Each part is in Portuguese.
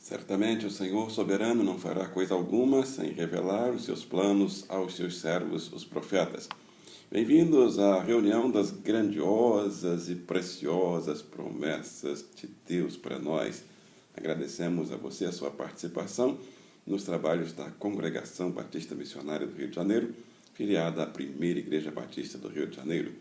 Certamente o Senhor soberano não fará coisa alguma sem revelar os seus planos aos seus servos, os profetas. Bem-vindos à reunião das grandiosas e preciosas promessas de Deus para nós. Agradecemos a você a sua participação nos trabalhos da Congregação Batista Missionária do Rio de Janeiro, filiada à Primeira Igreja Batista do Rio de Janeiro.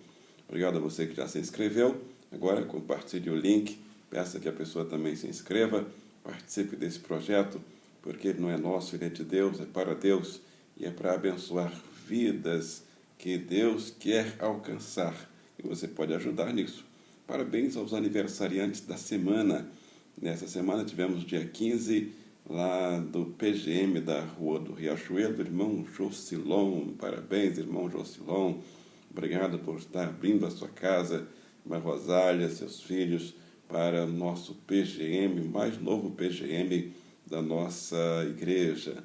Obrigado a você que já se inscreveu. Agora compartilhe o link, peça que a pessoa também se inscreva, participe desse projeto, porque ele não é nosso, ele é de Deus, é para Deus e é para abençoar vidas que Deus quer alcançar. E você pode ajudar nisso. Parabéns aos aniversariantes da semana. Nessa semana tivemos dia 15, lá do PGM da Rua do Riachuelo, irmão Jocilon. Parabéns, irmão Jocilon. Obrigado por estar abrindo a sua casa, uma Rosália, seus filhos, para o nosso PGM, o mais novo PGM da nossa igreja.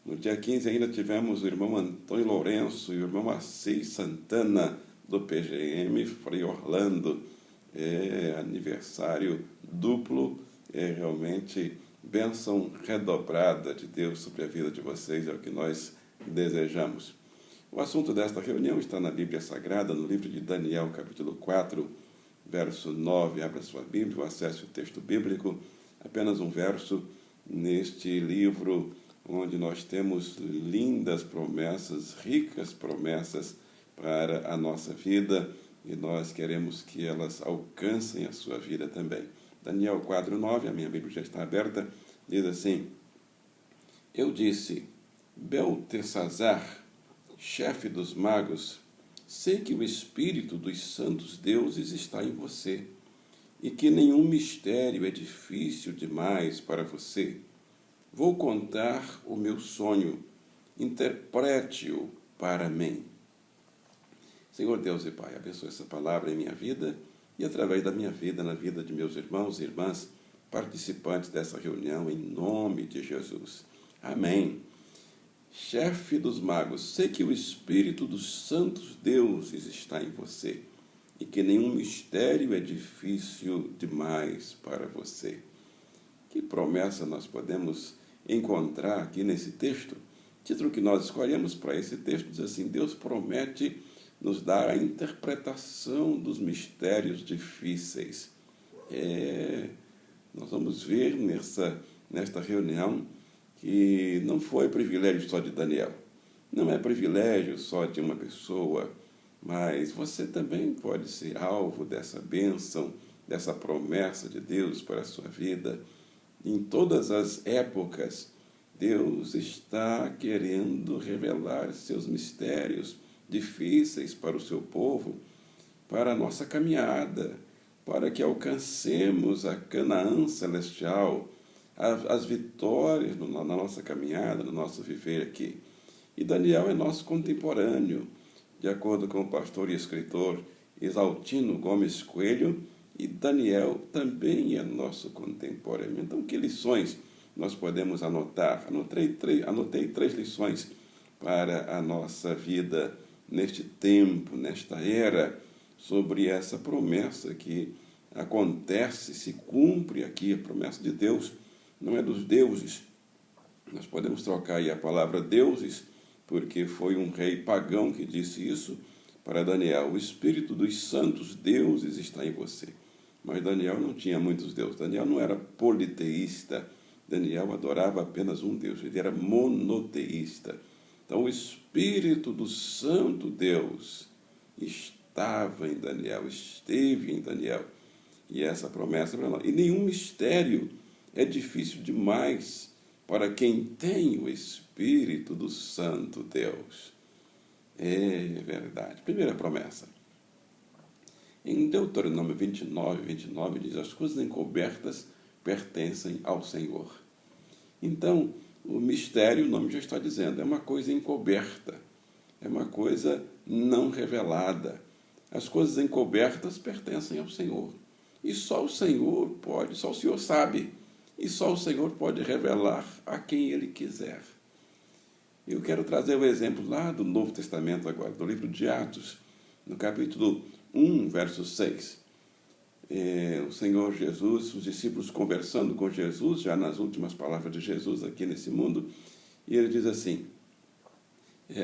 No dia 15 ainda tivemos o irmão Antônio Lourenço e o irmão Assis Santana, do PGM Frei Orlando. É aniversário duplo, é realmente bênção redobrada de Deus sobre a vida de vocês, é o que nós desejamos. O assunto desta reunião está na Bíblia Sagrada, no livro de Daniel, capítulo 4, verso 9. Abra sua Bíblia, acesse o texto bíblico, apenas um verso neste livro, onde nós temos lindas promessas, ricas promessas para a nossa vida, e nós queremos que elas alcancem a sua vida também. Daniel 4, 9, a minha Bíblia já está aberta, diz assim: Eu disse, Beltesazar, chefe dos magos, sei que o Espírito dos santos deuses está em você, e que nenhum mistério é difícil demais para você. Vou contar o meu sonho, interprete-o para mim. Senhor Deus e Pai, abençoe essa palavra em minha vida e através da minha vida, na vida de meus irmãos e irmãs, participantes dessa reunião, em nome de Jesus. Amém. Chefe dos magos, sei que o Espírito dos santos deuses está em você e que nenhum mistério é difícil demais para você. Que promessa nós podemos encontrar aqui nesse texto? O título que nós escolhemos para esse texto diz assim: Deus promete nos dar a interpretação dos mistérios difíceis. Nós vamos ver nesta reunião que não foi privilégio só de Daniel, não é privilégio só de uma pessoa, mas você também pode ser alvo dessa bênção, dessa promessa de Deus para a sua vida. Em todas as épocas, Deus está querendo revelar seus mistérios difíceis para o seu povo, para a nossa caminhada, para que alcancemos a Canaã celestial, as vitórias na nossa caminhada, no nosso viver aqui. E Daniel é nosso contemporâneo, de acordo com o pastor e escritor Exaltino Gomes Coelho, e Daniel também é nosso contemporâneo. Então, que lições nós podemos anotar? Anotei 3 lições para a nossa vida neste tempo, nesta era, sobre essa promessa que acontece, se cumpre aqui, a promessa de Deus. Não é dos deuses. Nós podemos trocar aí a palavra deuses, porque foi um rei pagão que disse isso para Daniel. O Espírito dos santos deuses está em você. Mas Daniel não tinha muitos deuses. Daniel não era politeísta. Daniel adorava apenas um Deus. Ele era monoteísta. Então o Espírito do Santo Deus estava em Daniel, esteve em Daniel. E essa promessa para nós. E nenhum mistério é difícil demais para quem tem o Espírito do Santo Deus. É verdade. Primeira promessa. Em Deuteronômio 29 diz: as coisas encobertas pertencem ao Senhor. Então, o mistério, o nome já está dizendo, é uma coisa encoberta, é uma coisa não revelada. As coisas encobertas pertencem ao Senhor. E só o Senhor pode, só o Senhor sabe, e só o Senhor pode revelar a quem Ele quiser. Eu quero trazer o exemplo lá do Novo Testamento agora, do livro de Atos, no capítulo 1, verso 6. o Senhor Jesus, os discípulos conversando com Jesus, já nas últimas palavras de Jesus aqui nesse mundo, e ele diz assim,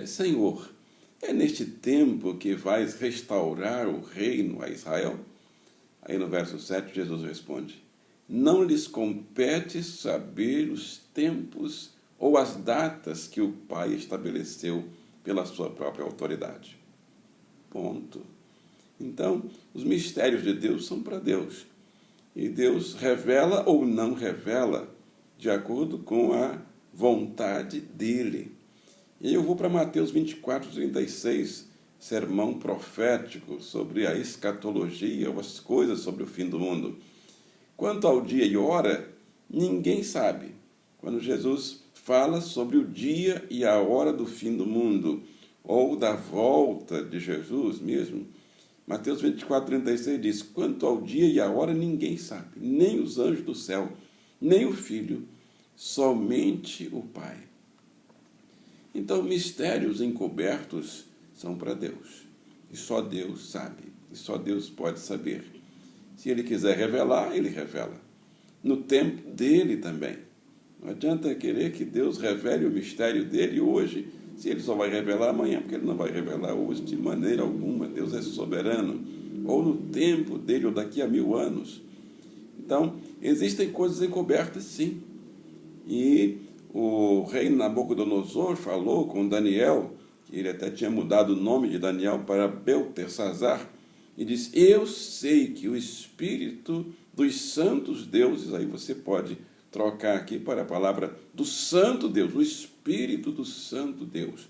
Senhor, é neste tempo que vais restaurar o reino a Israel? Aí no verso 7 Jesus responde, não lhes compete saber os tempos ou as datas que o Pai estabeleceu pela sua própria autoridade. Ponto. Então, os mistérios de Deus são para Deus. E Deus revela ou não revela de acordo com a vontade dele. E eu vou para Mateus 24, 36, sermão profético sobre a escatologia, ou as coisas sobre o fim do mundo. Quanto ao dia e hora, ninguém sabe. Quando Jesus fala sobre o dia e a hora do fim do mundo, ou da volta de Jesus mesmo, Mateus 24, 36 diz, quanto ao dia e a hora ninguém sabe, nem os anjos do céu, nem o Filho, somente o Pai. Então, mistérios encobertos são para Deus, e só Deus sabe, e só Deus pode saber. Se Ele quiser revelar, Ele revela, no tempo dele também. Não adianta querer que Deus revele o mistério dele hoje, se ele só vai revelar amanhã, porque ele não vai revelar hoje de maneira alguma. Deus é soberano, ou no tempo dele, ou daqui a 1000 anos. Então, existem coisas encobertas, sim. E o rei Nabucodonosor falou com Daniel, que ele até tinha mudado o nome de Daniel para Beltesazar, e diz, eu sei que o Espírito dos santos deuses, aí você pode trocar aqui para a palavra do santo Deus, o Espírito do santo Deus,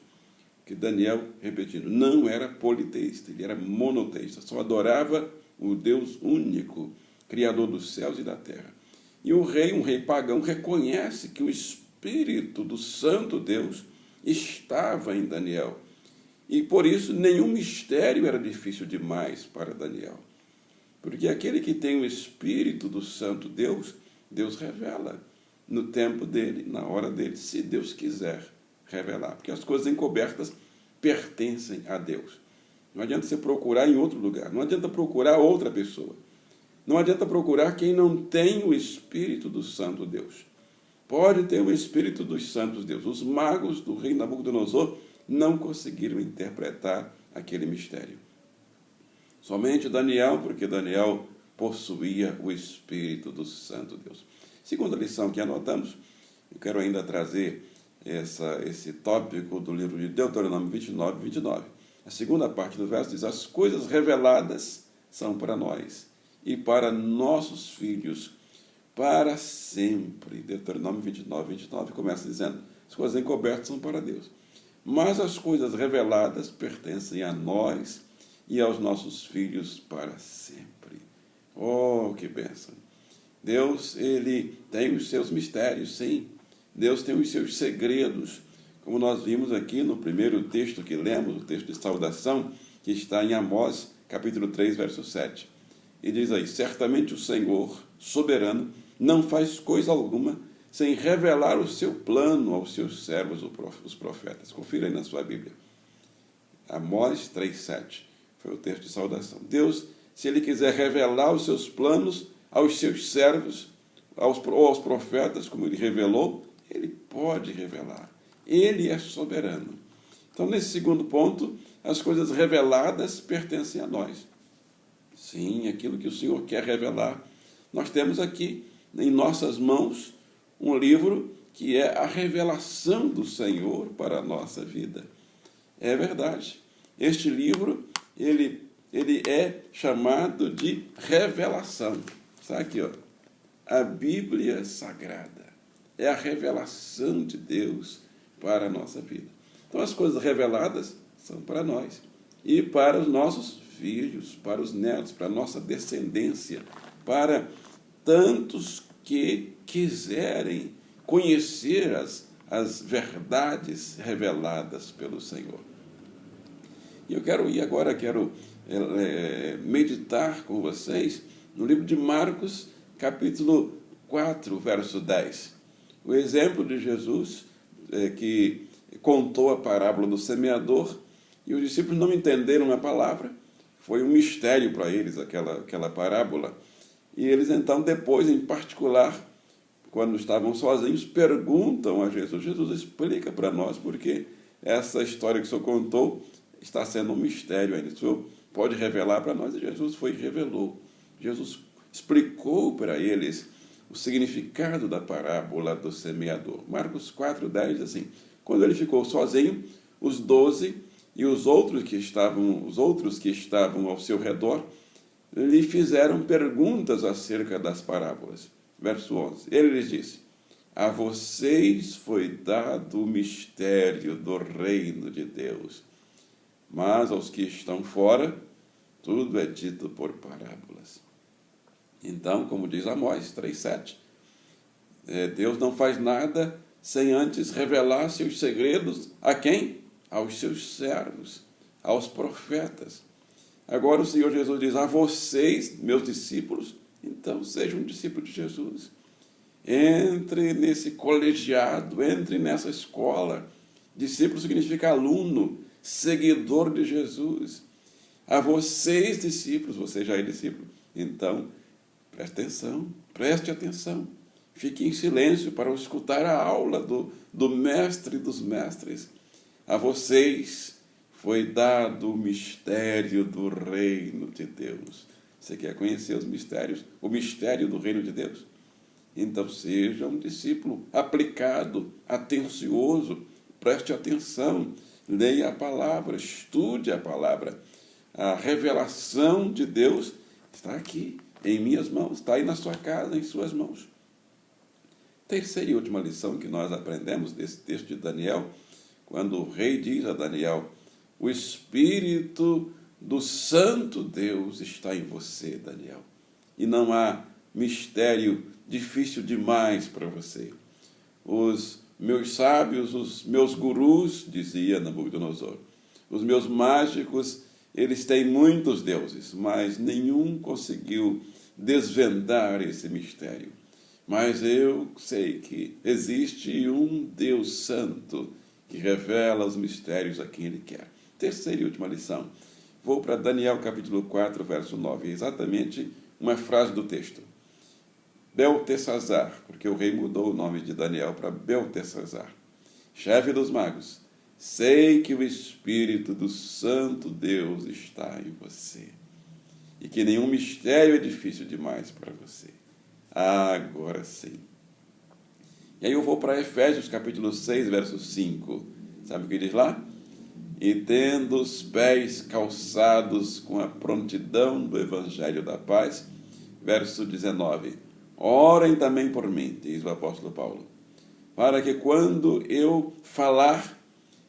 que Daniel, repetindo, não era politeísta, ele era monoteísta, só adorava o Deus único, Criador dos céus e da terra. E um rei pagão, reconhece que o Espírito do santo Deus estava em Daniel, e por isso nenhum mistério era difícil demais para Daniel, porque aquele que tem o Espírito do santo Deus, Deus revela no tempo dele, na hora dele, se Deus quiser revelar. Porque as coisas encobertas pertencem a Deus. Não adianta você procurar em outro lugar, não adianta procurar outra pessoa. Não adianta procurar quem não tem o Espírito do Santo Deus. Pode ter o Espírito dos Santos Deus. Os magos do rei Nabucodonosor não conseguiram interpretar aquele mistério. Somente Daniel, porque Daniel possuía o Espírito do Santo Deus. Segunda lição que anotamos, eu quero ainda trazer esse tópico do livro de Deuteronômio 29, 29. A segunda parte do verso diz, as coisas reveladas são para nós e para nossos filhos, para sempre. Deuteronômio 29, 29 começa dizendo, as coisas encobertas são para Deus, mas as coisas reveladas pertencem a nós e aos nossos filhos para sempre. Oh, que bênção! Deus, ele tem os seus mistérios, sim. Deus tem os seus segredos, como nós vimos aqui no primeiro texto que lemos, o texto de saudação, que está em Amós, capítulo 3, verso 7. E diz aí, certamente o Senhor, soberano, não faz coisa alguma sem revelar o seu plano aos seus servos, os profetas. Confira aí na sua Bíblia. Amós 3, 7. Foi o texto de saudação. Deus, se Ele quiser revelar os seus planos aos seus servos, ou aos profetas, como Ele revelou, Ele pode revelar. Ele é soberano. Então, nesse segundo ponto, as coisas reveladas pertencem a nós. Sim, aquilo que o Senhor quer revelar. Nós temos aqui, em nossas mãos, um livro que é a revelação do Senhor para a nossa vida. É verdade. Este livro, ele é chamado de revelação. Está aqui, ó, a Bíblia Sagrada. É a revelação de Deus para a nossa vida. Então, as coisas reveladas são para nós e para os nossos filhos, para os netos, para a nossa descendência, para tantos que quiserem conhecer as verdades reveladas pelo Senhor. E eu quero meditar com vocês no livro de Marcos, capítulo 4, verso 10. O exemplo de Jesus, que contou a parábola do semeador, e os discípulos não entenderam a palavra, foi um mistério para eles aquela parábola. E eles então depois, em particular, quando estavam sozinhos, perguntam a Jesus: Jesus, explica para nós porque essa história que o Senhor contou está sendo um mistério ainda. O Senhor pode revelar para nós? E Jesus foi e revelou. Jesus explicou para eles o significado da parábola do semeador. Marcos 4:10 diz assim: quando ele ficou sozinho, os 12 e os outros que estavam ao seu redor lhe fizeram perguntas acerca das parábolas. Verso 11. Ele lhes disse: a vocês foi dado o mistério do reino de Deus, mas aos que estão fora, tudo é dito por parábolas. Então, como diz Amós 3:7, Deus não faz nada sem antes revelar seus segredos a quem? Aos seus servos, aos profetas. Agora o Senhor Jesus diz: a vocês, meus discípulos, então sejam discípulos de Jesus. Entre nesse colegiado, entre nessa escola. Discípulo significa aluno, seguidor de Jesus. A vocês, discípulos, você já é discípulo, então preste atenção. Fique em silêncio para escutar a aula do mestre dos mestres. A vocês foi dado o mistério do reino de Deus. Você quer conhecer os mistérios? O mistério do reino de Deus? Então seja um discípulo aplicado, atencioso, preste atenção, leia a palavra, estude a palavra. A revelação de Deus está aqui, em minhas mãos, está aí na sua casa, em suas mãos. Terceira e última lição que nós aprendemos desse texto de Daniel, quando o rei diz a Daniel: o Espírito do Santo Deus está em você, Daniel, e não há mistério difícil demais para você. Os meus sábios, os meus gurus, dizia Nabucodonosor, os meus mágicos, eles têm muitos deuses, mas nenhum conseguiu desvendar esse mistério. Mas eu sei que existe um Deus santo que revela os mistérios a quem Ele quer. Terceira e última lição. Vou para Daniel capítulo 4, verso 9. Exatamente uma frase do texto. Beltesazar, porque o rei mudou o nome de Daniel para Beltesazar, chefe dos magos, sei que o Espírito do Santo Deus está em você e que nenhum mistério é difícil demais para você. Agora sim. E aí eu vou para Efésios capítulo 6, verso 5. Sabe o que diz lá? E tendo os pés calçados com a prontidão do Evangelho da paz, verso 19. Orem também por mim, diz o apóstolo Paulo, para que quando eu falar,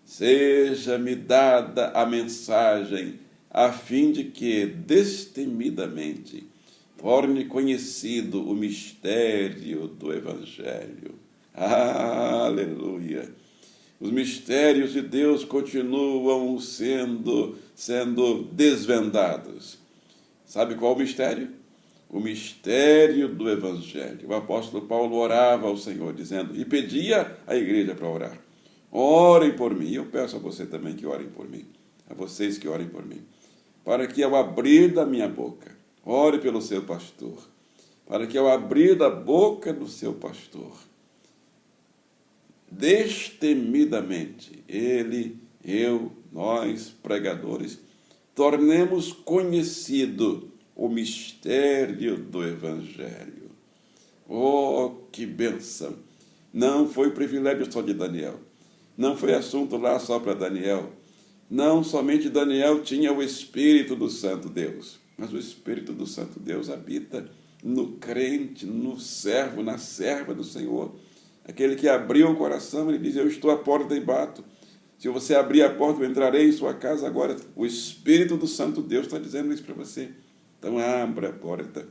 seja-me dada a mensagem, a fim de que, destemidamente, torne conhecido o mistério do Evangelho. Aleluia! Os mistérios de Deus continuam sendo desvendados. Sabe qual o mistério? O mistério do Evangelho. O apóstolo Paulo orava ao Senhor, dizendo, e pedia à igreja para orar: orem por mim. E eu peço a você também que orem por mim, a vocês que orem por mim, para que ao abrir da minha boca, ore pelo seu pastor, para que ao abrir da boca do seu pastor, destemidamente, ele, eu, nós, pregadores, tornemos conhecido o mistério do Evangelho. Oh, que bênção! Não foi privilégio só de Daniel. Não foi assunto lá só para Daniel. Não somente Daniel tinha o Espírito do Santo Deus, mas o Espírito do Santo Deus habita no crente, no servo, na serva do Senhor. Aquele que abriu o coração, ele diz, eu estou à porta e bato. Se você abrir a porta, eu entrarei em sua casa agora. O Espírito do Santo Deus está dizendo isso para você. Então abra a porta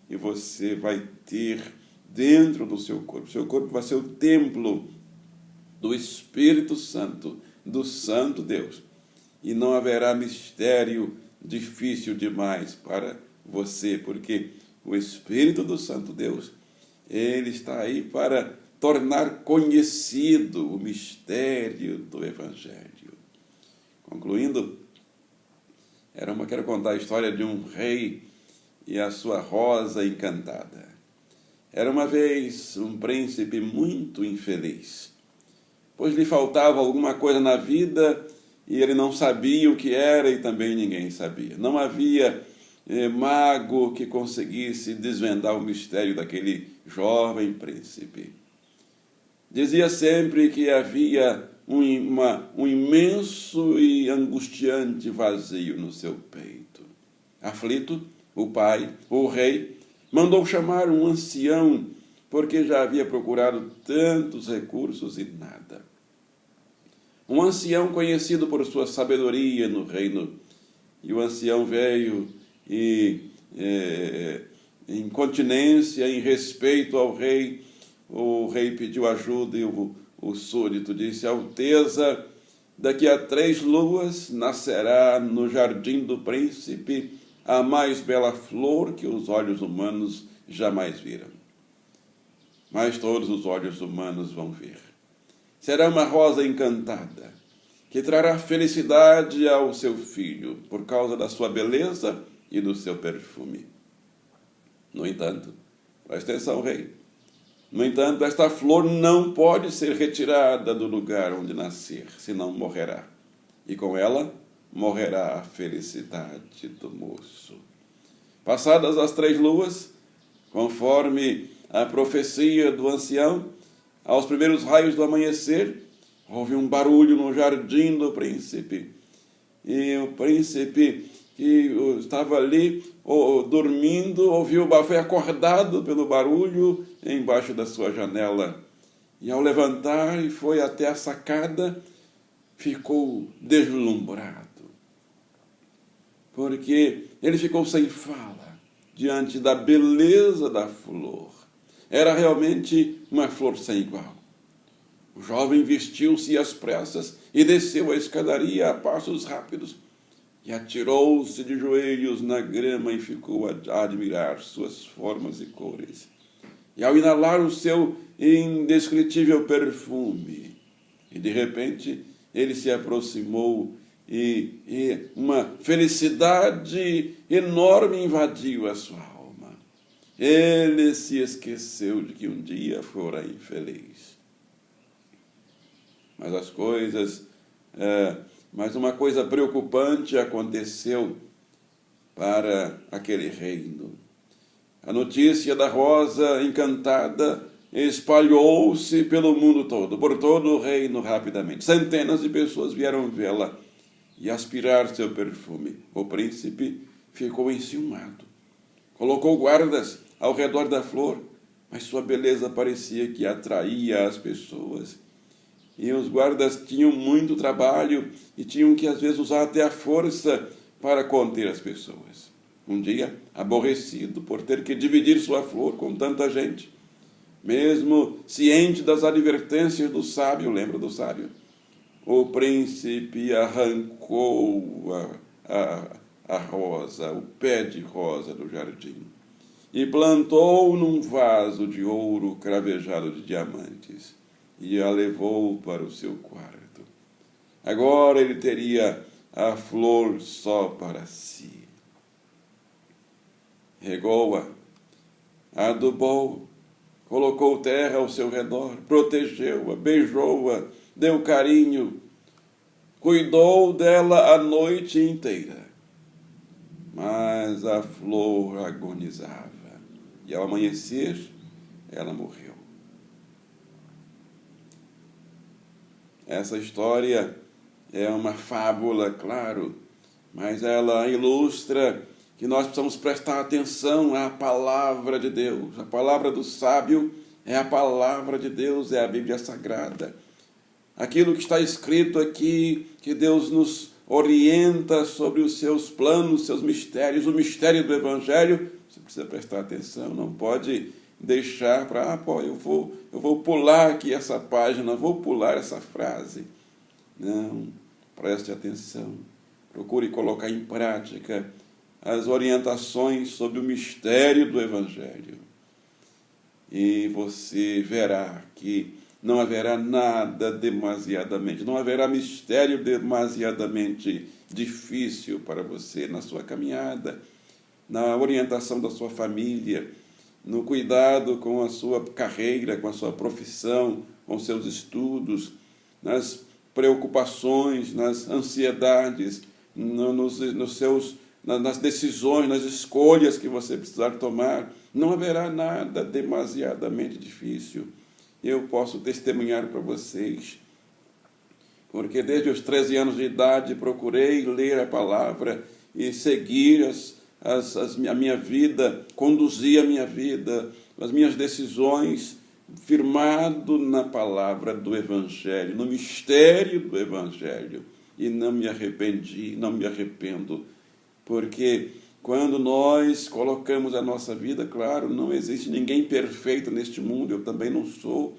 e você vai ter dentro do seu corpo vai ser o templo do Espírito Santo, do Santo Deus. E não haverá mistério difícil demais para você, porque o Espírito do Santo Deus, ele está aí para tornar conhecido o mistério do Evangelho. Concluindo, Quero contar a história de um rei e a sua rosa encantada. Era uma vez um príncipe muito infeliz, pois lhe faltava alguma coisa na vida e ele não sabia o que era e também ninguém sabia. Não havia mago que conseguisse desvendar o mistério daquele jovem príncipe. Dizia sempre que havia um imenso e angustiante vazio no seu peito. Aflito, o rei, mandou chamar um ancião, porque já havia procurado tantos recursos e nada. Um ancião conhecido por sua sabedoria no reino. E o ancião veio e, em continência, em respeito ao rei, o rei pediu ajuda e o súdito disse: Alteza, daqui a 3 luas nascerá no jardim do príncipe a mais bela flor que os olhos humanos jamais viram. Mas todos os olhos humanos vão ver. Será uma rosa encantada, que trará felicidade ao seu filho, por causa da sua beleza e do seu perfume. No entanto, presta atenção, rei, no entanto, esta flor não pode ser retirada do lugar onde nascer, senão morrerá. E com ela morrerá a felicidade do moço. Passadas as 3 luas, conforme a profecia do ancião, aos primeiros raios do amanhecer, houve um barulho no jardim do príncipe. E o príncipe, que estava ali dormindo, foi acordado pelo barulho embaixo da sua janela. E ao levantar e foi até a sacada, ficou deslumbrado. Porque ele ficou sem fala diante da beleza da flor. Era realmente uma flor sem igual. O jovem vestiu-se às pressas e desceu a escadaria a passos rápidos e atirou-se de joelhos na grama e ficou a admirar suas formas e cores. E ao inalar o seu indescritível perfume, e de repente ele se aproximou e uma felicidade enorme invadiu a sua alma. Ele se esqueceu de que um dia fora infeliz. Mas uma coisa preocupante aconteceu para aquele reino. A notícia da rosa encantada espalhou-se pelo mundo todo, por todo o reino rapidamente. Centenas de pessoas vieram vê-la e aspirar seu perfume. O príncipe ficou enciumado. Colocou guardas ao redor da flor, mas sua beleza parecia que atraía as pessoas. E os guardas tinham muito trabalho e tinham que, às vezes, usar até a força para conter as pessoas. Um dia, aborrecido por ter que dividir sua flor com tanta gente, mesmo ciente das advertências do sábio, lembra do sábio? O príncipe arrancou a rosa, o pé de rosa do jardim, e plantou num vaso de ouro cravejado de diamantes, e a levou para o seu quarto. Agora ele teria a flor só para si. Regou-a, adubou, colocou terra ao seu redor, protegeu-a, beijou-a, deu carinho, cuidou dela a noite inteira. Mas a flor agonizava, e ao amanhecer ela morreu. Essa história é uma fábula, claro, mas ela ilustra que nós precisamos prestar atenção à palavra de Deus. A palavra do sábio é a palavra de Deus, é a Bíblia Sagrada. Aquilo que está escrito aqui, que Deus nos orienta sobre os seus planos, seus mistérios, o mistério do Evangelho, você precisa prestar atenção, não pode deixar para, eu vou pular aqui essa página, vou pular essa frase. Não, preste atenção, procure colocar em prática as orientações sobre o mistério do Evangelho. E você verá que não haverá nada demasiadamente, não haverá mistério demasiadamente difícil para você na sua caminhada, na orientação da sua família, no cuidado com a sua carreira, com a sua profissão, com seus estudos, nas preocupações, nas ansiedades, nas decisões, nas escolhas que você precisar tomar. Não haverá nada demasiadamente difícil. Eu posso testemunhar para vocês, porque desde os 13 anos de idade procurei ler a palavra e seguir a minha vida, conduzir a minha vida, as minhas decisões, firmado na palavra do Evangelho, no mistério do Evangelho. E não me arrependi, não me arrependo, porque quando nós colocamos a nossa vida, claro, não existe ninguém perfeito neste mundo, eu também não sou,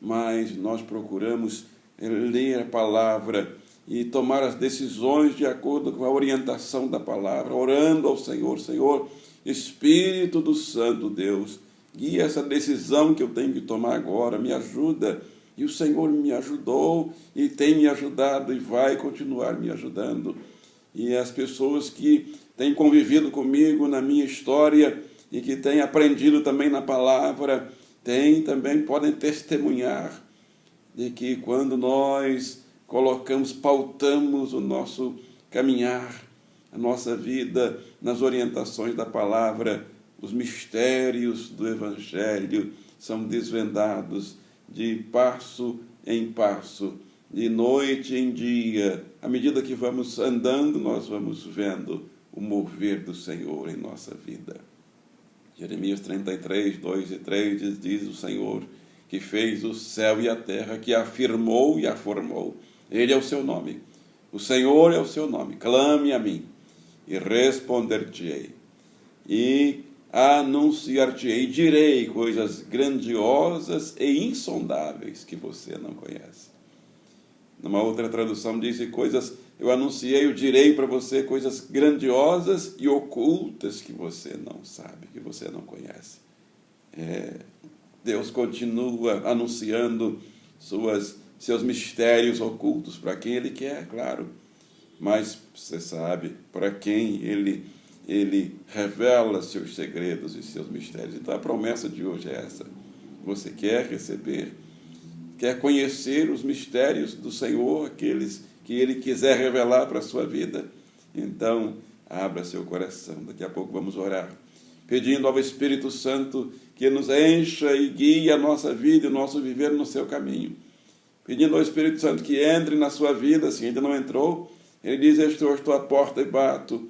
mas nós procuramos ler a palavra e tomar as decisões de acordo com a orientação da palavra, orando ao Senhor: Senhor, Espírito do Santo Deus, guia essa decisão que eu tenho que tomar agora, me ajuda. E o Senhor me ajudou e tem me ajudado e vai continuar me ajudando. E as pessoas que têm convivido comigo na minha história e que têm aprendido também na palavra, também podem testemunhar de que quando nós pautamos o nosso caminhar, a nossa vida nas orientações da palavra, os mistérios do Evangelho são desvendados de passo em passo, de noite em dia. À medida que vamos andando, nós vamos vendo o mover do Senhor em nossa vida. Jeremias 33, 2 e 3 diz o Senhor que fez o céu e a terra, que a firmou e a formou. Ele é o seu nome. O Senhor é o seu nome. Clame a mim e responder-te-ei. E anunciar-te-ei, direi coisas grandiosas e insondáveis que você não conhece. Numa outra tradução diz eu anunciei, eu direi para você coisas grandiosas e ocultas que você não sabe, que você não conhece. Deus continua anunciando seus mistérios ocultos para quem Ele quer, claro. Mas você sabe para quem Ele revela seus segredos e seus mistérios. Então a promessa de hoje é essa. Você quer receber, quer conhecer os mistérios do Senhor, aqueles que Ele quiser revelar para a sua vida? Então, abra seu coração. Daqui a pouco vamos orar, pedindo ao Espírito Santo que nos encha e guie a nossa vida e o nosso viver no seu caminho. Pedindo ao Espírito Santo que entre na sua vida, se ainda não entrou. Ele diz: eu estou à porta e bato.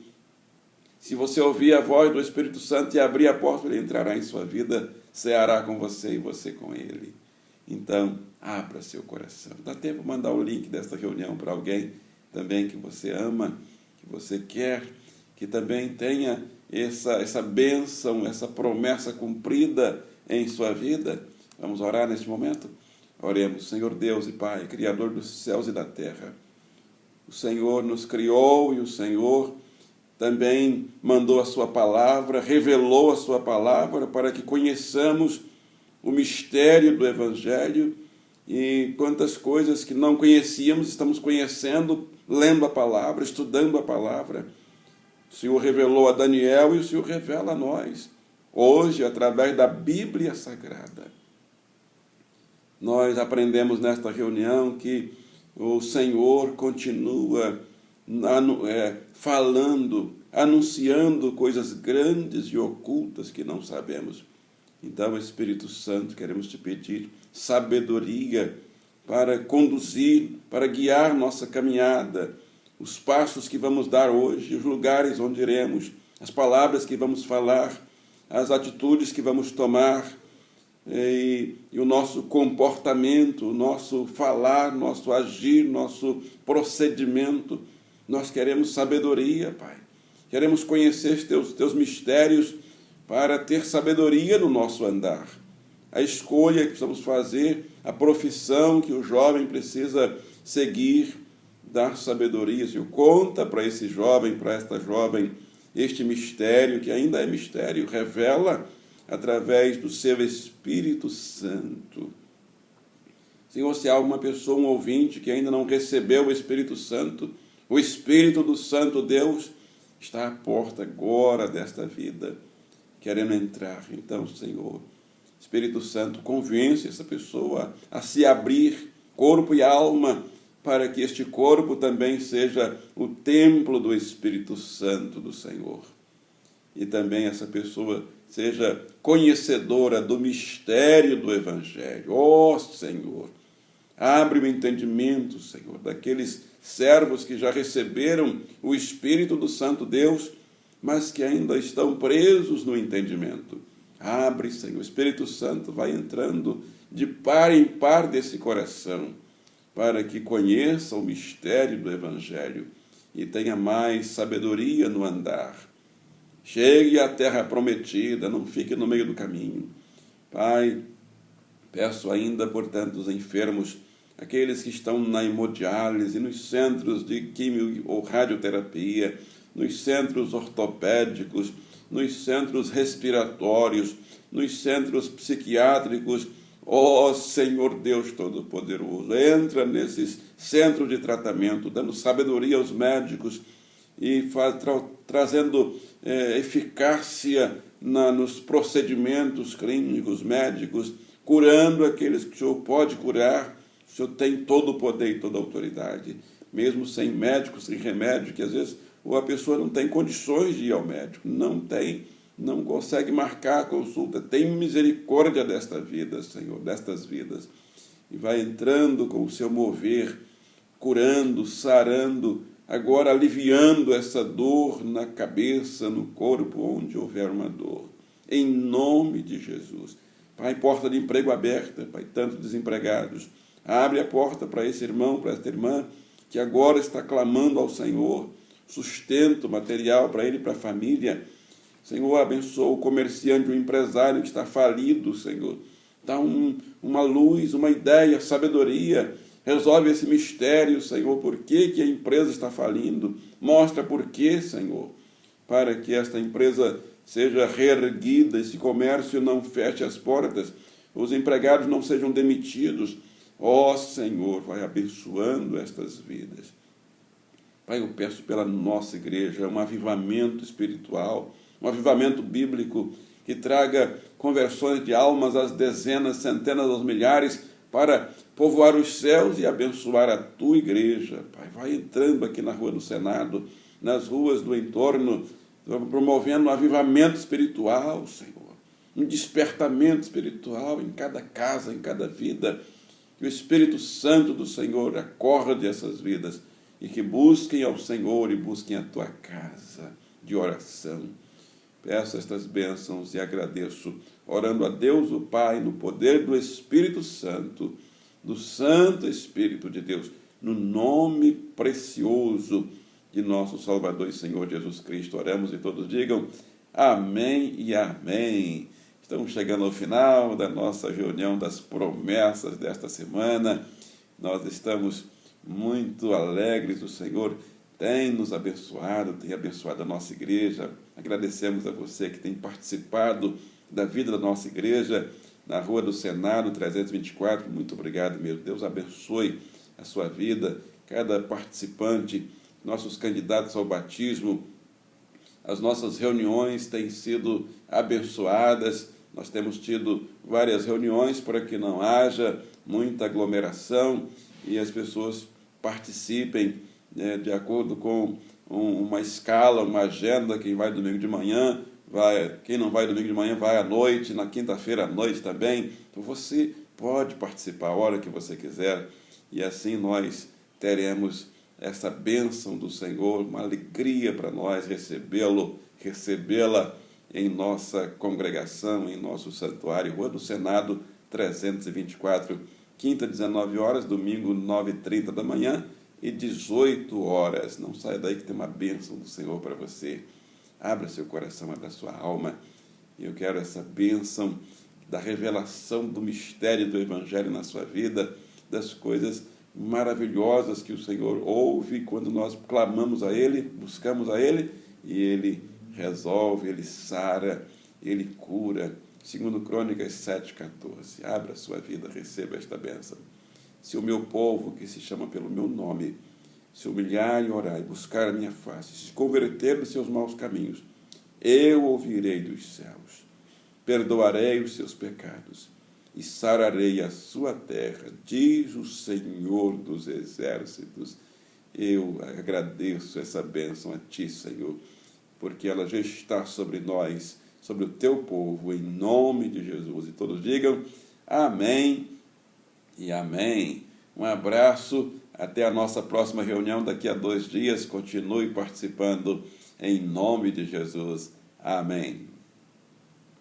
Se você ouvir a voz do Espírito Santo e abrir a porta, Ele entrará em sua vida, ceará com você e você com Ele. Então, abra seu coração. Dá tempo de mandar o link desta reunião para alguém também que você ama, que você quer, que também tenha essa bênção, essa promessa cumprida em sua vida. Vamos orar neste momento? Oremos. Senhor Deus e Pai, Criador dos céus e da terra, o Senhor nos criou e o Senhor também mandou a sua palavra, revelou a sua palavra para que conheçamos o mistério do Evangelho, e quantas coisas que não conhecíamos estamos conhecendo, lendo a palavra, estudando a palavra. O Senhor revelou a Daniel e o Senhor revela a nós, hoje, através da Bíblia Sagrada. Nós aprendemos nesta reunião que o Senhor continua falando, anunciando coisas grandes e ocultas que não sabemos. Então, Espírito Santo, queremos te pedir sabedoria para conduzir, para guiar nossa caminhada, os passos que vamos dar hoje, os lugares onde iremos, as palavras que vamos falar, as atitudes que vamos tomar, e o nosso comportamento, o nosso falar, nosso agir, nosso procedimento. Nós queremos sabedoria, Pai. Queremos conhecer teus mistérios para ter sabedoria no nosso andar. A escolha que precisamos fazer, a profissão que o jovem precisa seguir, dar sabedoria. Senhor, conta para esse jovem, para esta jovem, este mistério, que ainda é mistério. Revela através do seu Espírito Santo. Senhor, se há alguma pessoa, um ouvinte, que ainda não recebeu o Espírito Santo, O Espírito do Santo Deus está à porta agora desta vida, querendo entrar. Então, Senhor, Espírito Santo, convence essa pessoa a se abrir, corpo e alma, para que este corpo também seja o templo do Espírito Santo do Senhor. E também essa pessoa seja conhecedora do mistério do Evangelho. Ó Senhor, abre o entendimento, Senhor, daqueles servos que já receberam o Espírito do Santo Deus, mas que ainda estão presos no entendimento. Abre, Senhor, o Espírito Santo vai entrando de par em par desse coração, para que conheça o mistério do Evangelho e tenha mais sabedoria no andar. Chegue à terra prometida, não fique no meio do caminho. Pai, peço ainda por tantos enfermos, aqueles que estão na hemodiálise, nos centros de quimio ou radioterapia, nos centros ortopédicos, nos centros respiratórios, nos centros psiquiátricos. Ó Senhor Deus Todo-Poderoso, entra nesses centros de tratamento, dando sabedoria aos médicos e trazendo eficácia nos procedimentos clínicos, médicos, curando aqueles que o Senhor pode curar. O Senhor tem todo o poder e toda a autoridade, mesmo sem médico, sem remédio, que às vezes a pessoa não tem condições de ir ao médico, não consegue marcar a consulta. Tem misericórdia desta vida, Senhor, destas vidas, e vai entrando com o seu mover, curando, sarando, agora aliviando essa dor na cabeça, no corpo, onde houver uma dor, em nome de Jesus. Pai, porta de emprego aberta, Pai, tantos desempregados, abre a porta para esse irmão, para esta irmã, que agora está clamando ao Senhor, sustento material para ele e para a família. Senhor, abençoa o comerciante, o empresário que está falido, Senhor. Dá uma luz, uma ideia, sabedoria. Resolve esse mistério, Senhor. Por que a empresa está falindo? Mostra por quê, Senhor. Para que esta empresa seja reerguida, esse comércio não feche as portas, os empregados não sejam demitidos. Ó Senhor, vai abençoando estas vidas. Pai, eu peço pela nossa igreja um avivamento espiritual, um avivamento bíblico que traga conversões de almas às dezenas, centenas, aos milhares, para povoar os céus e abençoar a tua igreja. Pai, vai entrando aqui na Rua do Senado, nas ruas do entorno, promovendo um avivamento espiritual, Senhor, um despertamento espiritual em cada casa, em cada vida. Que o Espírito Santo do Senhor acorde essas vidas e que busquem ao Senhor e busquem a tua casa de oração. Peço estas bênçãos e agradeço, orando a Deus o Pai, no poder do Espírito Santo, do Santo Espírito de Deus, no nome precioso de nosso Salvador e Senhor Jesus Cristo. Oramos e todos digam amém e amém. Estamos chegando ao final da nossa reunião das promessas desta semana. Nós estamos muito alegres. O Senhor tem nos abençoado, tem abençoado a nossa igreja. Agradecemos a você que tem participado da vida da nossa igreja na Rua do Senado 324. Muito obrigado, meu Deus. Abençoe a sua vida, cada participante, nossos candidatos ao batismo. As nossas reuniões têm sido abençoadas. Nós temos tido várias reuniões para que não haja muita aglomeração e as pessoas participem de acordo com uma escala, uma agenda. Quem vai domingo de manhã, quem não vai domingo de manhã vai à noite, na quinta-feira à noite também. Então você pode participar a hora que você quiser e assim nós teremos essa bênção do Senhor, uma alegria para nós recebê-la em nossa congregação, em nosso santuário, Rua do Senado 324, quinta, 19 horas, domingo, 9h30 da manhã e 18 horas. Não saia daí que tem uma bênção do Senhor para você. Abra seu coração, abra sua alma. E eu quero essa bênção da revelação do mistério do Evangelho na sua vida, das coisas maravilhosas que o Senhor ouve quando nós clamamos a Ele, buscamos a Ele, e Ele resolve, Ele sara, Ele cura. Segundo Crônicas 7,14. Abra a sua vida, receba esta bênção. Se o meu povo, que se chama pelo meu nome, se humilhar e orar e buscar a minha face, se converter dos seus maus caminhos, eu ouvirei dos céus, perdoarei os seus pecados e sararei a sua terra, diz o Senhor dos Exércitos. Eu agradeço essa bênção a Ti, Senhor, porque ela já está sobre nós, sobre o Teu povo, em nome de Jesus. E todos digam amém e amém. Um abraço, até a nossa próxima reunião daqui a 2 dias. Continue participando em nome de Jesus. Amém.